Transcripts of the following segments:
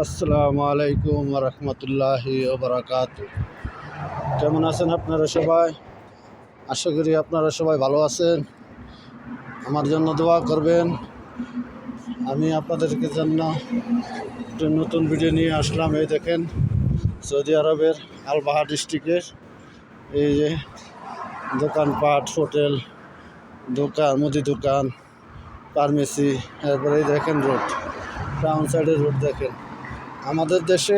আসসালামু আলাইকুম রহমতুল্লাহি বারাকাতু। কেমন আছেন আপনারা সবাই? আশা করি আপনারা সবাই ভালো আছেন। আমার জন্য দোয়া করবেন। আমি আপনাদেরকে জন্য একটা নতুন ভিডিও নিয়ে আসলাম। এই দেখেন, সৌদি আরবের আল বাহার ডিস্ট্রিক্টের এই যে দোকানপাট, হোটেল, দোকান, মুদি দোকান, ফার্মেসি, এরপরে এই দেখেন রোড, টাউন সাইডের রোড দেখেন। আমাদের দেশে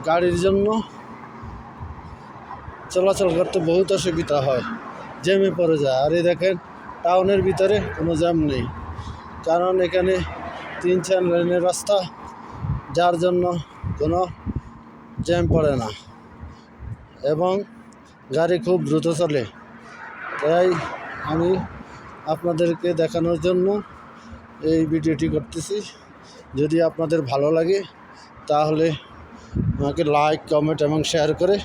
গাড়ির জন্য চলাচল করতে বহুত অসুবিধা হয়, জ্যামে পড়ে যায়। আর এই দেখেন, টাউনের ভিতরে কোনো জ্যাম নেই, কারণ এখানে 3-4 লেনের রাস্তা, যার জন্য কোনো জ্যাম পড়ে না এবং গাড়ি খুব দ্রুত চলে। তাই আমি আপনাদেরকে দেখানোর জন্য এই ভিডিওটি করতেছি। যদি আপনাদের ভালো লাগে তাহলে আমাকে লাইক, কমেন্ট এবং শেয়ার করে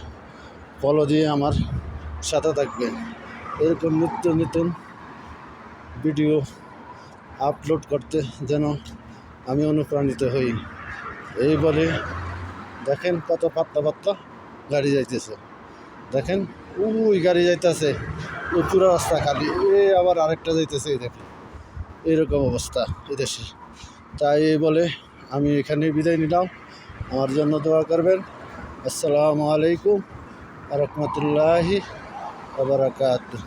ফলো দিয়ে আমার সাথে থাকবেন। এরকম নিত্য নতুন ভিডিও আপলোড করতে যেন আমি অনুপ্রাণিত হই। এই বলে দেখেন কত পাতলা পাতলা গাড়ি যাইতেছে। দেখেন ওই গাড়ি যাইতেছে, ওই পুরো রাস্তা খালি, আবার আরেকটা যাইতেছে। এই দেখেন এইরকম অবস্থা এদেশে। তাই এই বলে আমি এখানে বিদায় নিলাম। আমার জন্য দোয়া করবেন। আসসালামু আলাইকুম রহমতুল্লাহি ওয়া বারাকাতুহু।